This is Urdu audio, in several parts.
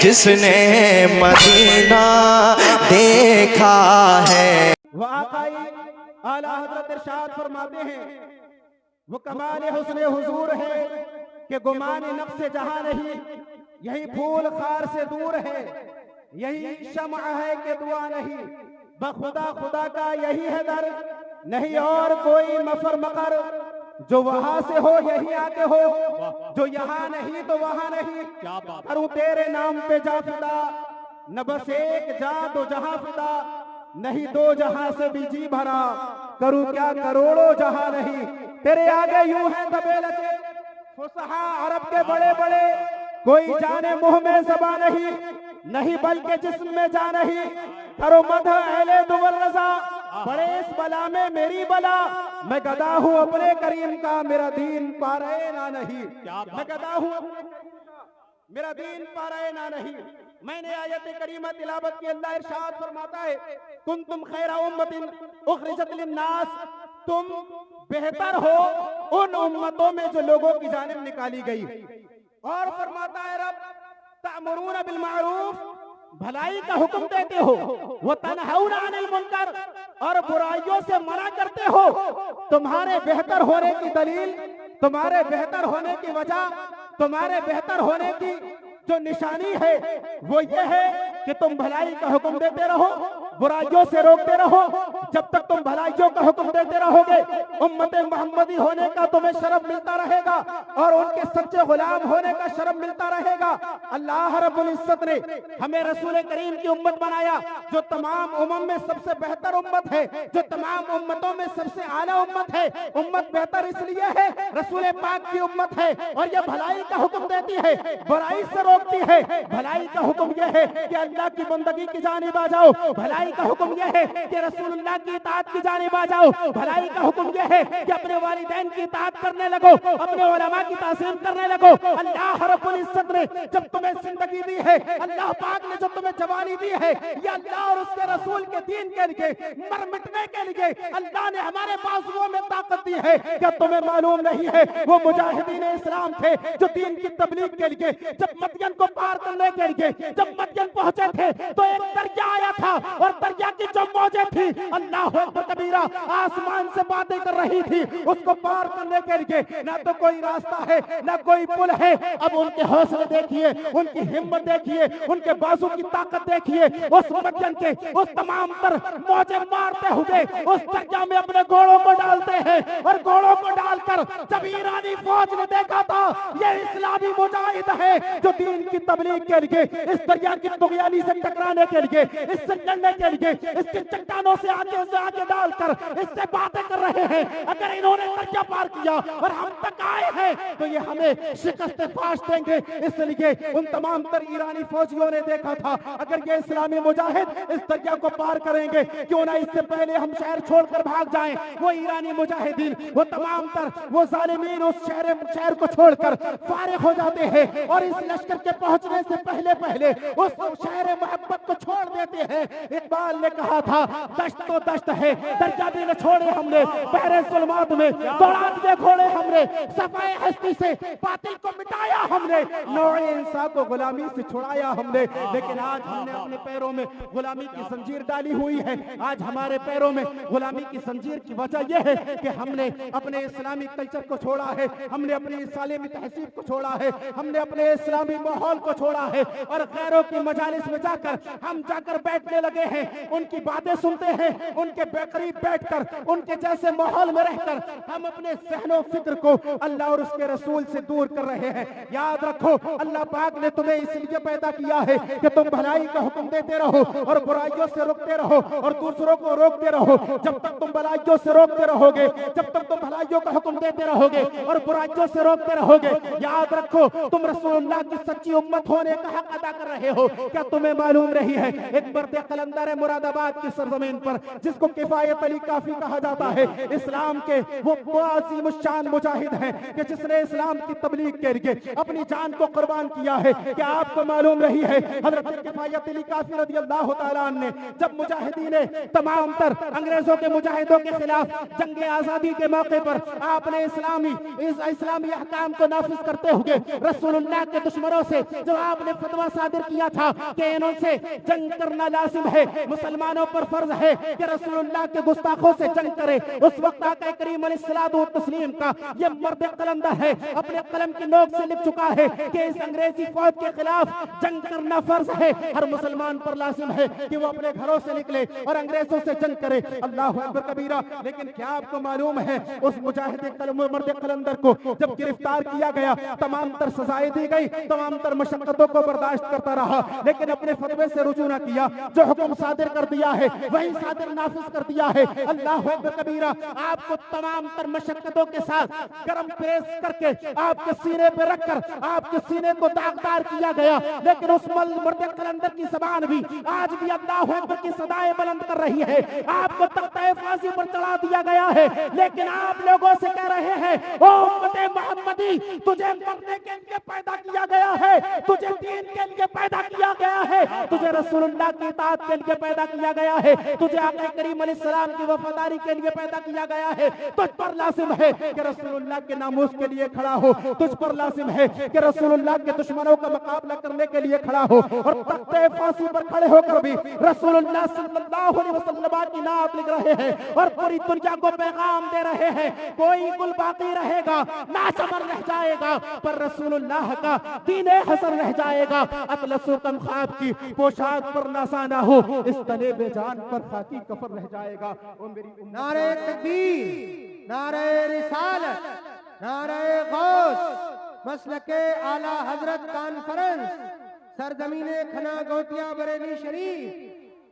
جس نے مدینہ دیکھا ہے۔ وہ آقائی اعلیٰ حضرت ارشاد فرماتے ہیں وہ کمال حسن حضور ہے کہ گمان نفس جہاں نہیں، یہی پھول خار سے دور ہے، یہی شمع ہے کہ دعا نہیں، بخدا خدا کا یہی ہے در، نہیں اور کوئی مفر مقر، جو وہاں سے ہو یہی آگے ہو، جو یہاں نہیں تو وہاں نہیں، کروں تیرے نام پہ جا فدا، نہ بس ایک جا دو جہاں فدا، نہیں دو جہاں سے بھی جی بھرا، کروں کیا کروڑوں جہاں نہیں، تیرے آگے یوں ہے دبے لگے فصحا عرب کے بڑے بڑے، کوئی جانے منہ میں زبان نہیں بلکہ جسم میں جان نہیں، کرو مدح اہل دول رضا، بڑے اس بلا میں میری بلا، میں گدا ہوں اپنے کریم کا، میرا دین پارے نہ نہیں، میں گدا ہوں اپنے کریم کا، میرا دین پارے نہ نہیں۔ میں نے آیت کریمہ تلاوت کی، اللہ ارشاد فرماتا ہے کنتم خیر امت اخرجت للناس، تم بہتر ہو ان امتوں میں جو لوگوں کی جانب نکالی گئی، اور فرماتا ہے رب تأمرون بالمعروف، بھلائی کا حکم دیتے ہو، وتنہون عن المنکر، اور برائیوں سے منع کرتے ہو۔ تمہارے بہتر ہونے کی دلیل، تمہارے بہتر ہونے کی وجہ، تمہارے بہتر ہونے کی جو نشانی ہے وہ یہ ہے کہ تم بھلائی کا حکم دیتے رہو، برائیوں سے روکتے رہو۔ جب تک تم بھلائیوں کا حکم دیتے رہو گے، امت محمدی ہونے کا تمہیں شرف ملتا رہے گا، اور ان کے سچے غلام ہونے کا شرف ملتا رہے گا۔ اللہ رب العزت نے ہمیں رسول کریم کی امت بنایا، جو تمام امم میں سب سے بہتر امت ہے، جو تمام امتوں میں سب سے اعلیٰ امت ہے۔ امت بہتر اس لیے ہے، رسول پاک کی امت ہے، اور یہ بھلائی کا حکم دیتی ہے، برائی سے روکتی ہے۔ بھلائی کا حکم یہ ہے کہ اللہ کی بندگی کی جانب آ جاؤ، بھلائی کا حکم یہ ہے کہ رسول اللہ کی اطاعت کی جانب آ جاؤ، بھلائی کا حکم یہ ہے کہ اپنے والدین کی اطاعت کرنے لگو، اپنے علماء کی تعظیم کرنے لگو۔ اللہ رب العزت نے جب تمہیں زندگی دی ہے، اللہ پاک نے جب تمہیں جوانی دی ہے، یہ اللہ اور اس کے رسول کے دین کے لیے مر مٹنے کے لیے اللہ نے ہمارے بازوؤں میں طاقت دی ہے۔ کیا تمہیں معلوم نہیں ہے وہ مجاہدین اسلام تھے جو دین کی تبلیغ کے لیے جب مدین کو پار کرنے کے لیے جب مدین پہنچے تھے تو ایک دریا آیا تھا، اور دریا کی جو موجیں تھی اللہ اکبر کبیرہ آسمان سے باتیں کر رہی تھی، اس کو پار کرنے کے لیے نہ تو کوئی راستہ ہے نہ کوئی پل ہے۔ اب ان کے حوصلے دیکھیے، ان کی ہمت دیکھیے، ان کے بازو کی طاقت دیکھیے، اس مدین کے اس تمام تر موجیں مارتے ہوئے اس دریا میں اپنے گھوڑوں کو ڈالتے ہیں، اور گھوڑوں کو ڈال کر جب ایرانی فوج نے دیکھا تھا یہ اسلامی مجاہد ہے جو دین کی تبلیغ کے لیے اس دریا کی طغیانی سے ٹکرانے کے لیے، اس سے لڑنے کے لیے، اس کی چٹانوں سے آگے ڈال کر اس سے باتیں کر رہے ہیں، اگر انہوں نے دریا پار کیا اور ہم تک آئے ہیں تو یہ ہمیں شکست فاش دیں گے۔ اس لیے ان تمام تر ایرانی فوجیوں نے دیکھا تھا اگر یہ اسلامی مجاہد اس دریا کو پار کریں گے کیوں نہ اس سے پہلے ہم شہر چھوڑ کر بھاگ جائیں۔ وہ ایرانی مجاہدین، وہ تمام تر وہ ظالمین اس شہر کو چھوڑ کر فارغ ہو جاتے ہیں، اور اس لشکر کے پہنچنے سے پہلے اس شہر محبت کو چھوڑ دیتے ہیں۔ اقبال نے کہا تھا دشت تو دشت ہے، دریا بھی نہ چھوڑے ہم نے، بحر ظلمات میں دوڑا دیے گھوڑے ہم نے، صفائے ہستی سے باطل کو مٹایا ہم نے، نوع انسان کو غلامی سے چھڑایا ہم نے۔ لیکن آج ہم نے اپنے پیروں میں غلامی کی زنجیر ڈالی ہوئی ہے۔ آج ہمارے پیروں میں غلامی کی زنجیر کی وجہ یہ ہے کہ ہم نے اپنے اسلامی کلچر کو چھوڑا ہے، ہم نے اپنی اسلامی تہذیب کو چھوڑا ہے، ہم نے اپنے اسلامی ماحول کو چھوڑا ہے، اور غیروں کی مجالس میں جا کر بیٹھنے لگے ہیں، ان کی باتیں سنتے ہیں، ان کے قریب بیٹھ کر ان کے جیسے ماحول میں رہ کر ہم اپنے ذہن و فکر کو اللہ اور اس کے رسول سے دور کر رہے ہیں۔ یاد رکھو اللہ پاک نے تمہیں اس لیے پیدا کیا ہے کہ تم بھلائی کا حکم دیتے رہو اور برائیوں سے روکتے رہو اور دوسروں کو روکتے رہو۔ جب تک تم بھلائیوں سے روکتے رہو گے، جب تک تم بھلائیوں کا حکم دیتے رہو گے اور برائیوں سے روکتے رہو گے، یاد رکھو تم رسول اللہ کی سچی امت ہونے کا حق ادا کر رہے ہو۔ کیا تمہیں معلوم نہیں ہے ایک مرد قلندر ہے مراد آباد کی سرزمین پر، جس کو کفایت علی کافی کہا جاتا ہے، اسلام کے وہ عظیم الشان مجاہد ہیں کہ جس نے اسلام کی تبلیغ کے لیے اپنی جان کو قربان کیا ہے۔ کہ آپ کو معلوم رہی ہے حضرت کفایت علی کافی رضی اللہ تعالیٰ عنہ نے جب مجاہدین تمام تر انگریزوں کے مجاہدوں کے خلاف جنگ آزادی کے موقع پر آپ نے اسلامی احکام کو نافذ کرتے ہوئے رسول اللہ کے دشمنوں سے جو آپ نے فتویٰ صادر کیا تھا کہ انہوں سے جنگ کرنا لازم ہے، مسلمانوں پر فرض ہے کہ رسول اللہ کے گستاخوں سے جنگ کرے، اس وقت آقا کریم علیہ الصلوۃ والتسلیم کا یہ مرد قلندر ہے اپنے قلم کی نوک سے لکھ چکا ہے کہ اس انگریزی فوج کے خلاف جنگ کرنا فرض ہے، ہر مسلمان پر لازم ہے کہ وہ اپنے گھروں سے نکلے اور انگریزوں سے جنگ کرے۔ اللہ اکبر کبیرہ۔ لیکن کیا آپ کو معلوم ہے اس مجاہد مرد قلندر کو جب گرفتار کیا گیا تمام تر سزائیں دی گئی، تمام تر مشقتوں کو برداشت کرتا رہا، لیکن اپنے فتوے سے رجوع نہ کیا، جو حکم صادر کر دیا ہے وہی صادر نافذ کر دیا ہے۔ اللہ اکبر کبیرہ۔ آپ کو تمام تر مشقتوں کے ساتھ گرم پریس کر کے آپ کے سینے پہ رکھ کر آپ کے سینے کو داغدار کیا گیا، لیکن اس مرد قلندر کی زبان بھی آج بھی اللہ اکبر کی صدائیں بلند کر رہی ہے۔ آپ کو تختہ فازی پر چڑھا دیا گیا ہے، لیکن آپ لوگوں سے کہہ رہے ہیں او امت محمدی، تجھے مرنے کے لیے پیدا کیا گیا ہے، تجھے دین کے لیے پیدا کیا گیا ہے، تجھے رسول اللہ کی اطاعت کے لیے پیدا کیا گیا ہے، تجھے آقا کریم علیہ السلام کی وفاداری کے لیے پیدا کیا گیا ہے۔ تجھ پر لازم ہے کہ رسول اللہ کے ناموس کے لیے کھڑا ہو، تجھ پر لازم ہے کہ رسول اللہ کے دشمنوں کا مقابلہ کرنے کے لیے کھڑا ہو، اور تختہ فاسی پر کھڑے ہو کر بھی رسول اللہ صلی اللہ علیہ وسلم کی نعت لکھ رہے ہیں اور پوری دنیا کو پیغام دے رہے ہیں۔ کوئی گل باقی رہے گا، ناچمر رہ جائے گا، پر رسول اللہ کا دین حسن رہ جائے گا۔ اطلس و کم خواب کی پوشاک پر ناسانہ ہو، اس تنے بے جان پر خاکی کفر رہ جائے گا۔ نعرہ تکبیر، نعرہ رسالت، نعرہ غوث، مسلک اعلی حضرت کانفرنس، سرزمین کھنا گوٹیا بریلی شریف،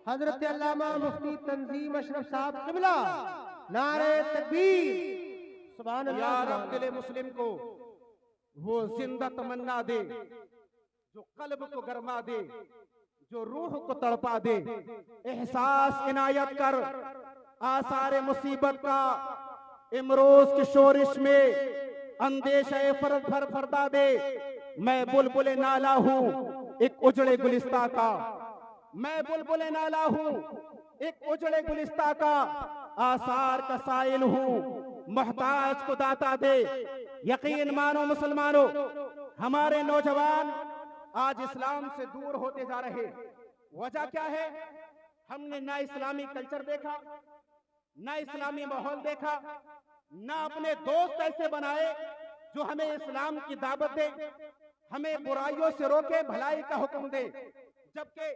حضرت علامہ مفتی تنظیم اشرف صاحب قبلہ، نعرہ تکبیر۔ سبحان اللہ۔ یا رب دل مسلم کو وہ زندہ تمنا دے جو قلب کو گرما دے، جو روح کو تڑپا دے، احساس عنایت کر آثار مصیبت کا امروز کی شورش میں اندیشہ فرد بھر فردا دے۔ میں بلبل نالا ہوں ایک اجڑے گلستہ کا، میں بلبل نالا ہوں ایک اجڑے گلستہ کا، آثار کا سائل ہوں محتاج کو داتا دے۔ یقین مانو مسلمانوں، ہمارے نوجوان آج اسلام سے دور ہوتے جا رہے۔ وجہ کیا ہے؟ ہم نے نہ اسلامی کلچر دیکھا، نہ اسلامی ماحول دیکھا، نہ اپنے دوست ایسے بنائے جو ہمیں اسلام کی دعوت دے، ہمیں برائیوں سے روکے، بھلائی کا حکم دے۔ جبکہ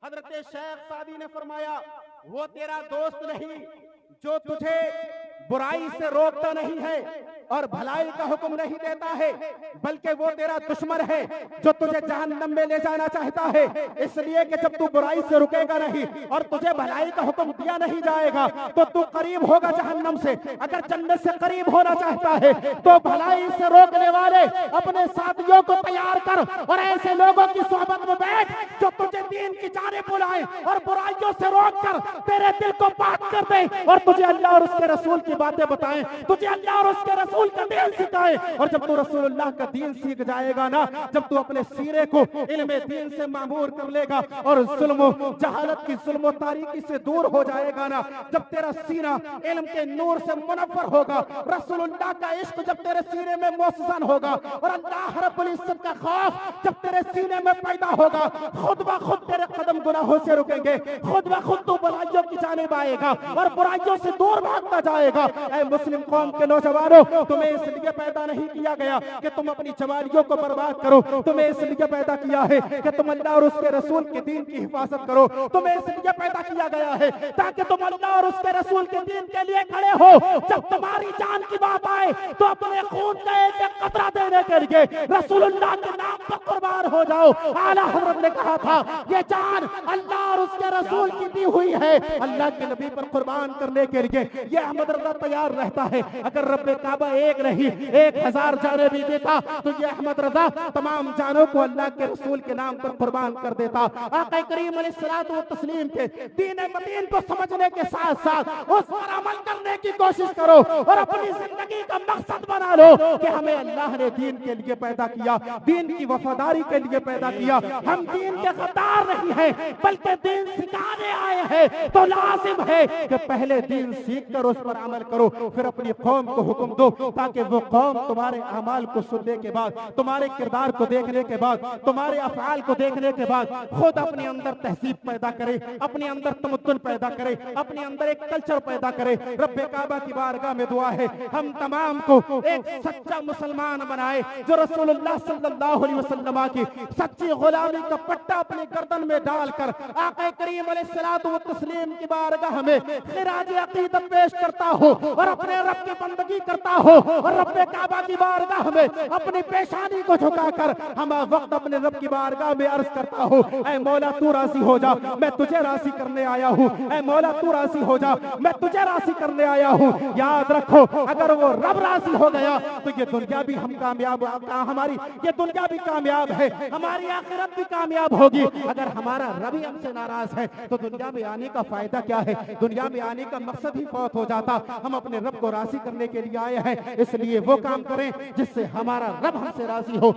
حضرت شیخ سعدی نے فرمایا وہ تیرا دوست نہیں جو تجھے برائی سے روکتا نہیں ہے اور بھلائی کا حکم نہیں دیتا ہے، بلکہ وہ تیرا دشمن ہے جو تجھے جہنم میں لے جانا چاہتا ہے۔ اس لیے کہ جب تو برائی سے رکے گا نہیں اور تجھے بھلائی کا حکم دیا نہیں جائے گا تو تو قریب ہوگا جہنم سے۔ اگر جنت سے قریب ہونا چاہتا ہے تو بھلائی سے روکنے والے اپنے ساتھیوں کو تیار کر اور ایسے لوگوں کی صحبت میں بیٹھ جو تجھے دین کی جانب بلائیں اور برائیوں سے روک کر تیرے دل کو پاک کر دیں اور تجھے اللہ اور اس کے رسول کی باتیں بتائیں، تجھے اللہ اور اس کے رسول کا دین سکھائے۔ اور جب تو رسول اللہ کا دین سیکھ جائے گا نا، جب تو اپنے سینے کو علم دین سے معمور کر لے گا اور ظلم و جہالت کی ظلم و تاریکی سے دور ہو جائے گا نا، جب تیرا سینہ علم کے نور سے منور ہوگا، رسول اللہ کا عشق جب تیرے سینے میں موسزن ہوگا اور اللہ رب العزت کا خوف جب تیرے سینے میں پیدا ہوگا، خود بخود تیرے قدم گناہوں سے رکیں گے، خود بخود تو برائیوں کی جانب آئے گا اور برائیوں سے دور بھاگتا جائے گا۔ اے مسلم قوم کے نوجوانوں، تمہیں اس لیے پیدا نہیں کیا گیا کہ تم اپنی جواریوں کو برباد کرو، تمہیں اس لیے پیدا کیا ہے کہ تم اللہ اور اس کے رسول کے دین کی حفاظت کرو، تمہیں اس لیے پیدا کیا گیا ہے تاکہ تم اللہ اور اس کے رسول کے دین کے لیے کھڑے ہو۔ جب تمہاری جان کی بات آئے تو اپنے خون کا ایک ایک قطرہ دینے کے لیے رسول اللہ کے نام پر قربان ہو جاؤ۔ اعلیٰ حضرت نے کہا تھا یہ جان اللہ اور اس کے رسول کی دی ہوئی ہے، اللہ کے نبی پر قربان کرنے کے لیے یہ احمد رضا تیار رہتا ہے۔ اگر رب کعبہ ایک نہیں 1000 جانیں بھی دیتا تو یہ احمد رضا تمام جانوں کو اللہ کے رسول کے نام پر قربان کر دیتا۔ آقا کریم علیہ الصلوۃ والتسلیم کے دین متین کو سمجھنے کے ساتھ ساتھ اس پر عمل کرنے کی کوشش کرو اور اپنی زندگی کا مقصد بنا لو کہ ہمیں اللہ نے دین کے لیے پیدا کیا، دین کی وفاداری کے لیے پیدا کیا۔ ہم دین کے غدار نہیں ہیں بلکہ دین سکھانے آئے ہیں، تو لازم ہے کہ پہلے دین سیکھ کر اس پر عمل کرو، پھر اپنی قوم کو حکم دو تاکہ وہ قوم تمہارے اعمال کو سننے کے بعد، تمہارے کردار کو دیکھنے کے بعد، تمہارے افعال کو دیکھنے کے بعد خود اپنے اندر تہذیب پیدا کرے، اپنے اندر تمدن پیدا کرے، اپنے اندر ایک کلچر پیدا کرے۔ رب کعبہ کی بارگاہ میں دعا ہے ہم تمام کو ایک سچا مسلمان بنائے جو رسول اللہ صلی اللہ علیہ وسلم کی سچی غلامی کا پٹا اپنی گردن میں ڈال کر آقا کریم علیہ الصلوۃ والتسلیم کی بارگاہ میں خراج عقیدت پیش کرتا ہو اور اپنے رب کی بندگی کرتا ہو اور رب کعبہ کی بارگاہ میں اپنی پیشانی کو جھکا کر ہم وقت اپنے رب کی بارگاہ میں عرض کرتا ہو اے مولا تو راضی ہو جا، میں تجھے راضی کرنے آیا ہوں، اے مولا تو راضی ہو جا، میں تجھے راضی کرنے آیا ہوں۔ یاد رکھو اگر وہ رب راضی ہو گیا تو یہ دنیا بھی ہم کامیاب، ہماری یہ دنیا بھی کامیاب ہے، ہماری آخرت بھی کامیاب ہوگی۔ اگر ہمارا رب ہی ہم سے ناراض ہے تو دنیا میں آنے کا فائدہ کیا ہے؟ دنیا میں آنے کا مقصد ہی فوت ہو جاتا۔ ہم اپنے رب کو راضی کرنے کے لیے آئے ہیں، اس لیے وہ کام کریں جس سے ہمارا رب ہم سے راضی ہو۔